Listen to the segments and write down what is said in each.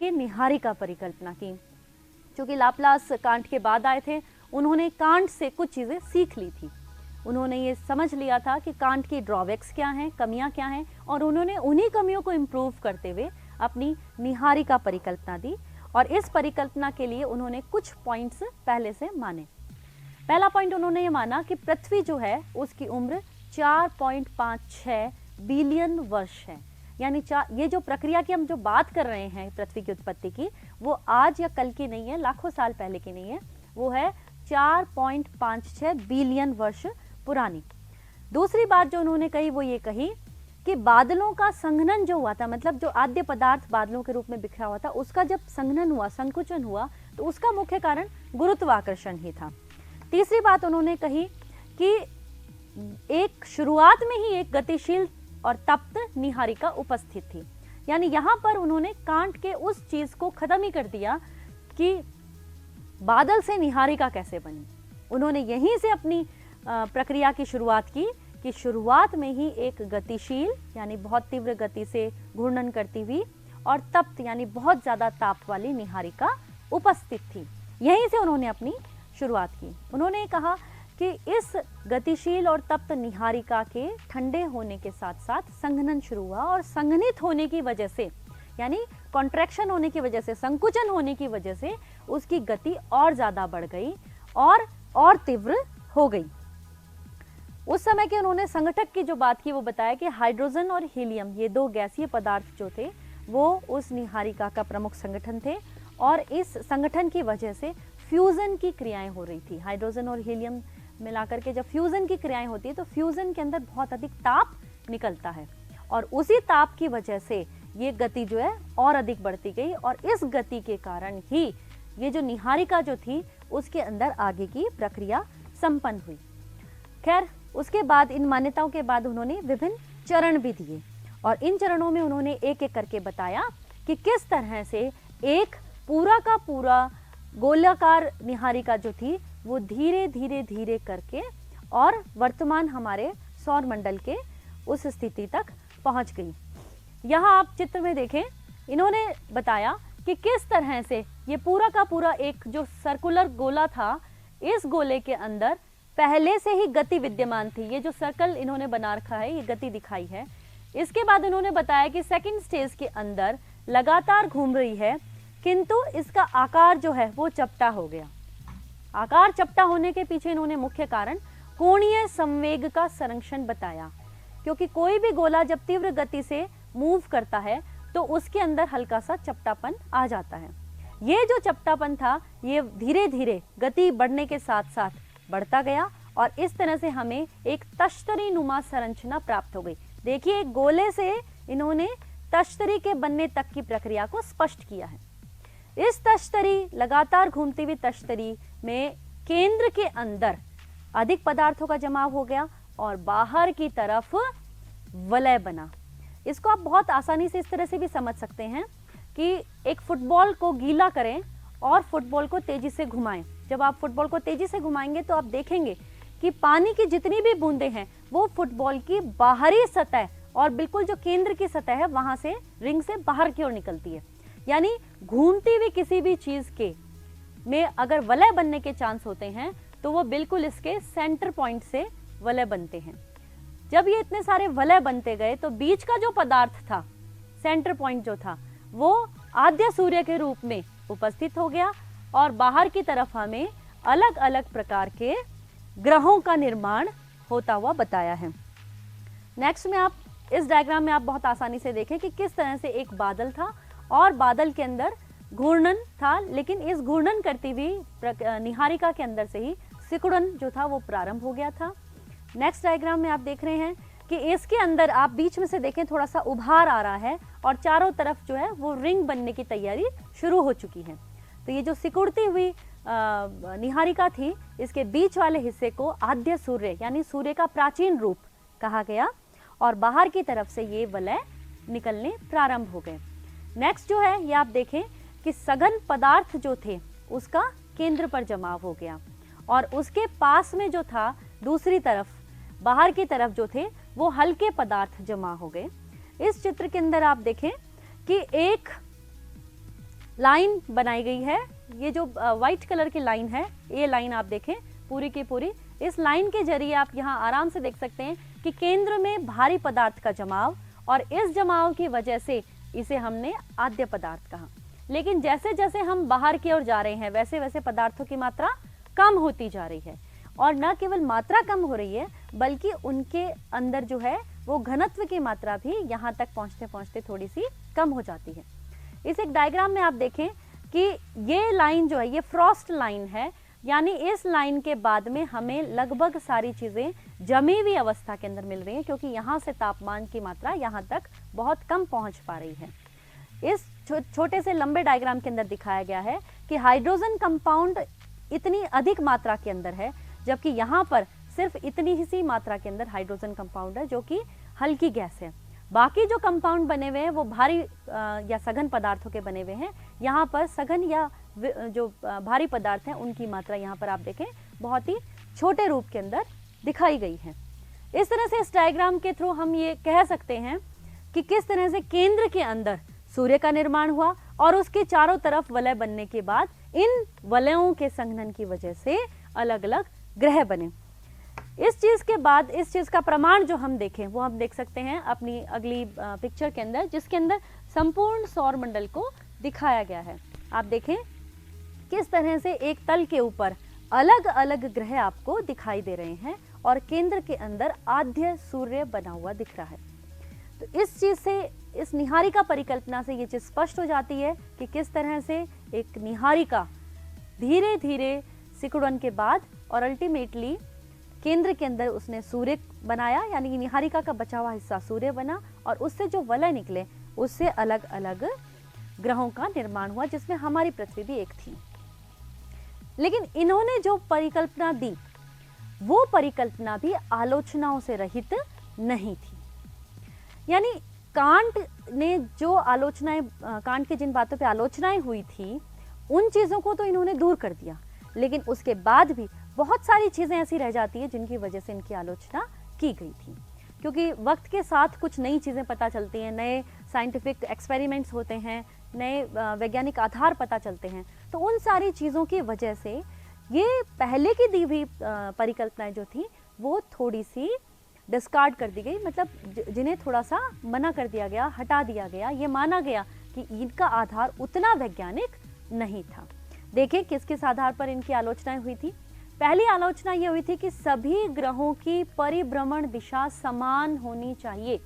कि निहारिका परिकल्पना की। क्योंकि लाप्लास कांट के बाद आए थे, उन्होंने कांट से कुछ चीज़ें सीख ली थी। उन्होंने ये समझ लिया था कि कांट की ड्रॉबैक्स क्या हैं, कमियां क्या हैं, और उन्होंने उन्हीं कमियों को इम्प्रूव करते हुए अपनी निहारिका परिकल्पना दी। और इस परिकल्पना के लिए उन्होंने कुछ पॉइंट्स पहले से माने। पहला पॉइंट उन्होंने ये माना कि पृथ्वी जो है उसकी उम्र 4.56 बिलियन वर्ष है। यानी ये जो प्रक्रिया की हम जो बात कर रहे हैं पृथ्वी की उत्पत्ति की, वो आज या कल की नहीं है, लाखों साल पहले की नहीं है, वो है 4.56 बिलियन वर्ष पुरानी। दूसरी बात जो उन्होंने कही वो ये कही कि बादलों का संघनन जो हुआ था, मतलब जो आद्य पदार्थ बादलों के रूप में बिखरा हुआ था, उसका जब संघनन हुआ, संकुचन हुआ, तो उसका मुख्य कारण गुरुत्वाकर्षण ही था। तीसरी बात उन्होंने कही कि एक शुरुआत में ही एक गतिशील और तप्त निहारिका उपस्थित थी। यानी यहाँ पर उन्होंने कांट के उस चीज को खत्म ही कर दिया कि बादल से निहारिका कैसे बनी। उन्होंने यहीं से अपनी प्रक्रिया की शुरुआत की कि शुरुआत में ही एक गतिशील यानी बहुत तीव्र गति से घूर्णन करती हुई और तप्त यानी बहुत ज्यादा ताप वाली निहारिका उपस्थित थी। यहीं से उन्होंने अपनी शुरुआत की। उन्होंने कहा कि इस गतिशील और तप्त निहारिका के ठंडे होने के साथ साथ संघनन शुरू हुआ, और संघनित होने की वजह से यानी कॉन्ट्रैक्शन होने की वजह से, संकुचन होने की वजह से उसकी गति और ज्यादा बढ़ गई और तीव्र हो गई। उस समय के उन्होंने संगठक की जो बात की वो बताया कि हाइड्रोजन और हीलियम, ये दो गैसीय पदार्थ जो थे वो उस निहारिका का प्रमुख संगठन थे, और इस संगठन की वजह से फ्यूजन की क्रियाएं हो रही थी। हाइड्रोजन और हीलियम मिलाकर के जब फ्यूजन की क्रियाएं होती है तो फ्यूजन के अंदर बहुत अधिक ताप निकलता है, और उसी ताप की वजह से ये गति जो है और अधिक बढ़ती गई, और इस गति के कारण ही ये जो निहारिका जो थी उसके अंदर आगे की प्रक्रिया संपन्न हुई। खैर, उसके बाद इन मान्यताओं के बाद उन्होंने विभिन्न चरण भी दिए, और इन चरणों में उन्होंने एक एक करके बताया कि किस तरह से एक पूरा का पूरा गोलाकार निहारिका जो थी वो धीरे धीरे धीरे करके और वर्तमान हमारे सौर मंडल के उस स्थिति तक पहुंच गई। यहाँ आप चित्र में देखें, इन्होंने बताया कि किस तरह से ये पूरा का पूरा एक जो सर्कुलर गोला था, इस गोले के अंदर पहले से ही गति विद्यमान थी। ये जो सर्कल इन्होंने बना रखा है, ये गति दिखाई है। इसके बाद उन्होंने बताया कि सेकंड स्टेज के अंदर लगातार घूम रही है, किंतु इसका आकार जो है वो चपटा हो गया। आकार चपटा होने के पीछे इन्होंने मुख्य कारण कोणीय संवेग का संरक्षण बताया, क्योंकि कोई भी गोला जब तीव्र गति से मूव करता है तो उसके अंदर हल्का सा चपटापन आ जाता है। ये जो चपटापन था ये धीरे धीरे गति बढ़ने के साथ साथ बढ़ता गया, और इस तरह से हमें एक तश्तरी नुमा संरचना प्राप्त हो गई। देखिए, एक गोले से इन्होंने तश्तरी के बनने तक की प्रक्रिया को स्पष्ट किया है। इस तश्तरी, लगातार घूमती हुई तश्तरी में केंद्र के अंदर अधिक पदार्थों का जमाव हो गया और बाहर की तरफ वलय बना। इसको आप बहुत आसानी से इस तरह से भी समझ सकते हैं कि एक फुटबॉल को गीला करें और फुटबॉल को तेजी से घुमाएं। जब आप फुटबॉल को तेजी से घुमाएंगे तो आप देखेंगे कि पानी की जितनी भी बूंदें हैं वो फुटबॉल की बाहरी सतह और बिल्कुल जो केंद्र की सतह है वहां से रिंग से बाहर की ओर निकलती है। यानी घूमती हुई किसी भी चीज के में अगर वलय बनने के चांस होते हैं तो वो बिल्कुल इसके सेंटर पॉइंट से वलय बनते हैं। जब ये इतने सारे वलय बनते गए तो बीच का जो पदार्थ था, सेंटर पॉइंट जो था, वो आद्य सूर्य के रूप में उपस्थित हो गया, और बाहर की तरफ हमें अलग अलग प्रकार के ग्रहों का निर्माण होता हुआ बताया है। नेक्स्ट में आप इस डायग्राम में आप बहुत आसानी से देखें कि किस तरह से एक बादल था और बादल के अंदर घूर्णन था, लेकिन इस घूर्णन करती हुई निहारिका के अंदर से ही सिकुड़न जो था वो प्रारंभ हो गया था। नेक्स्ट डायग्राम में आप देख रहे हैं कि इसके अंदर आप बीच में से देखें थोड़ा सा उभार आ रहा है और चारों तरफ जो है वो रिंग बनने की तैयारी शुरू हो चुकी है। तो ये जो सिकुड़ती हुई निहारिका थी, इसके बीच वाले हिस्से को आद्य सूर्य यानी सूर्य का प्राचीन रूप कहा गया, और बाहर की तरफ से ये वलय निकलने प्रारंभ हो गए। नेक्स्ट जो है ये आप देखें कि सघन पदार्थ जो थे उसका केंद्र पर जमाव हो गया, और उसके पास में जो था दूसरी तरफ बाहर की तरफ जो थे वो हल्के पदार्थ जमा हो गए। इस चित्र के अंदर आप देखें कि एक लाइन बनाई गई है। ये जो व्हाइट कलर की लाइन है, ये लाइन आप देखें पूरी की पूरी, इस लाइन के जरिए आप यहाँ आराम से देख सकते हैं कि केंद्र में भारी पदार्थ का जमाव, और इस जमाव की वजह से इसे हमने आद्य पदार्थ कहा। लेकिन जैसे जैसे हम बाहर की ओर जा रहे हैं वैसे वैसे पदार्थों की मात्रा कम होती जा रही है, और न केवल मात्रा कम हो रही है बल्कि उनके अंदर जो है वो घनत्व की मात्रा भी यहाँ तक पहुँचते पहुँचते थोड़ी सी कम हो जाती है। इस एक डायग्राम में आप देखें कि ये लाइन जो है ये फ्रॉस्ट लाइन है, यानी इस लाइन के बाद में हमें लगभग सारी चीज़ें जमी हुई अवस्था के अंदर मिल रही हैं, क्योंकि यहाँ से तापमान की मात्रा यहाँ तक बहुत कम पहुँच पा रही है। इस छोटे से लंबे डायग्राम के अंदर दिखाया गया है कि हाइड्रोजन कंपाउंड इतनी अधिक मात्रा के अंदर है, जबकि यहाँ पर सिर्फ इतनी ही सी मात्रा के अंदर हाइड्रोजन कंपाउंड है जो कि हल्की गैस है। बाकी जो कंपाउंड बने हुए हैं वो भारी या सघन पदार्थों के बने हुए हैं। यहाँ पर सघन या जो भारी पदार्थ हैं उनकी मात्रा यहाँ पर आप देखें बहुत ही छोटे रूप के अंदर दिखाई गई है। इस तरह से इस डायग्राम के थ्रू हम ये कह सकते हैं कि किस तरह से केंद्र के अंदर सूर्य का निर्माण हुआ और उसके चारों तरफ वलय बनने के बाद इन वलयों के संघनन की वजह से अलग अलग ग्रह बने। इस चीज के बाद इस चीज का प्रमाण जो हम देखें वो हम देख सकते हैं अपनी अगली पिक्चर के अंदर, जिसके अंदर संपूर्ण सौर मंडल को दिखाया गया है। आप देखें किस तरह से एक तल के ऊपर अलग अलग ग्रह आपको दिखाई दे रहे हैं और केंद्र के अंदर आद्य सूर्य बना हुआ दिख रहा है। तो इस चीज से, इस निहारिका परिकल्पना से ये चीज स्पष्ट हो जाती है कि किस तरह से एक निहारिका धीरे धीरे सिकुड़न के बाद और अल्टीमेटली केंद्र के अंदर उसने सूर्य बनाया, यानी कि निहारिका का बचा हुआ हिस्सा सूर्य बना और उससे जो वलय निकले उससे अलग अलग ग्रहों का निर्माण हुआ, जिसमें हमारी पृथ्वी भी एक थी। लेकिन इन्होंने जो परिकल्पना दी वो परिकल्पना भी आलोचनाओं से रहित नहीं थी। यानी कांट ने जो आलोचनाएं, कांट की जिन बातों पे आलोचनाएं हुई थी उन चीज़ों को तो इन्होंने दूर कर दिया, लेकिन उसके बाद भी बहुत सारी चीज़ें ऐसी रह जाती है जिनकी वजह से इनकी आलोचना की गई थी। क्योंकि वक्त के साथ कुछ नई चीज़ें पता चलती हैं, नए साइंटिफिक एक्सपेरिमेंट्स होते हैं, नए वैज्ञानिक आधार पता चलते हैं, तो उन सारी चीज़ों की वजह से ये पहले की दी हुई परिकल्पनाएं जो थी वो थोड़ी सी डिस्कार्ड कर दी गई, मतलब जिन्हें थोड़ा सा मना कर दिया गया, हटा दिया गया। ये माना गया कि इनका आधार उतना वैज्ञानिक नहीं था। देखिए किस किस आधार पर इनकी आलोचनाएं हुई थी। पहली आलोचना ये हुई थी कि सभी ग्रहों की परिभ्रमण दिशा समान होनी चाहिए।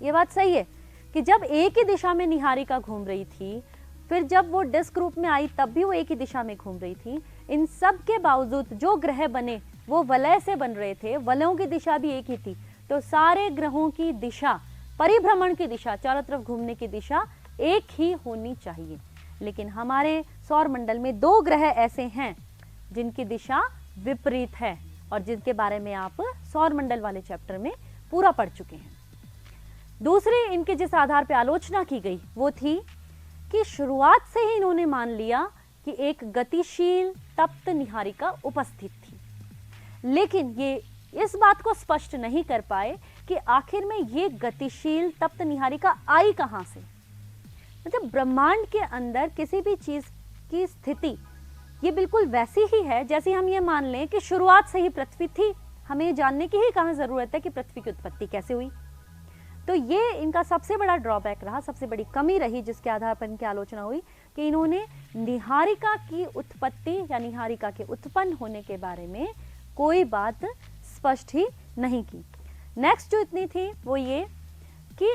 ये बात सही है कि जब एक ही दिशा में निहारिका घूम रही थी, फिर जब वो डिस्क रूप में आई तब भी वो एक ही दिशा में घूम रही थी। इन सब के बावजूद जो ग्रह बने वो वलय से बन रहे थे, वलयों की दिशा भी एक ही थी, तो सारे ग्रहों की दिशा, परिभ्रमण की दिशा, चारों तरफ घूमने की दिशा एक ही होनी चाहिए। लेकिन हमारे सौर मंडल में दो ग्रह ऐसे हैं जिनकी दिशा विपरीत है और जिनके बारे में आप सौर मंडल वाले चैप्टर में पूरा पढ़ चुके हैं। दूसरी इनके जिस आधार पर आलोचना की गई वो थी कि शुरुआत से ही इन्होंने मान लिया कि एक गतिशील तप्त निहारिका उपस्थित थी, लेकिन ये इस बात को स्पष्ट नहीं कर पाए कि आखिर में ये गतिशील तप्त निहारिका आई कहां से। मतलब ब्रह्मांड के अंदर किसी भी चीज की स्थिति ये बिल्कुल वैसी ही है जैसे हम ये मान लें कि शुरुआत से ही पृथ्वी थी। हमें जानने की ही कहां जरूरत है कि पृथ्वी की उत्पत्ति कैसे हुई। तो ये इनका सबसे बड़ा ड्रॉबैक रहा, सबसे बड़ी कमी रही जिसके आधार पर इनकी आलोचना हुई कि इन्होंने निहारिका की उत्पत्ति या निहारिका के उत्पन्न होने के बारे में कोई बात स्पष्ट ही नहीं की। नेक्स्ट जो इतनी थी वो ये कि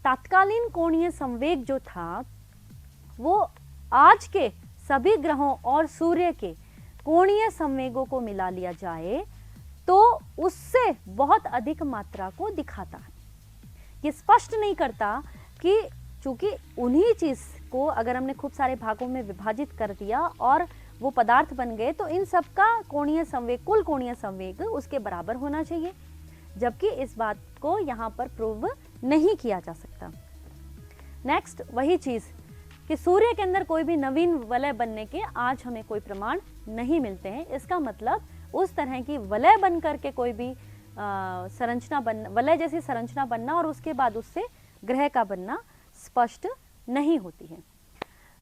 तात्कालीन कोणीय संवेग जो था वो आज के सभी ग्रहों और सूर्य के कोणीय संवेगों को मिला लिया जाए तो उससे बहुत अधिक मात्रा को दिखाता है। ये स्पष्ट नहीं करता कि चूंकि उन्हीं चीज को अगर हमने खूब सारे भागों में विभाजित कर दिया और वो पदार्थ बन गए तो इन सब का कोणीय संवेग, कुल कोणीय संवेग उसके बराबर होना चाहिए, जबकि इस बात को यहाँ पर प्रूव नहीं किया जा सकता। नेक्स्ट वही चीज कि सूर्य के अंदर कोई भी नवीन वलय बनने के आज हमें कोई प्रमाण नहीं मिलते हैं। इसका मतलब उस तरह की वलय बन करके कोई भी संरचना बनना, वलय जैसी संरचना बनना और उसके बाद उससे ग्रह का बनना स्पष्ट नहीं होती है।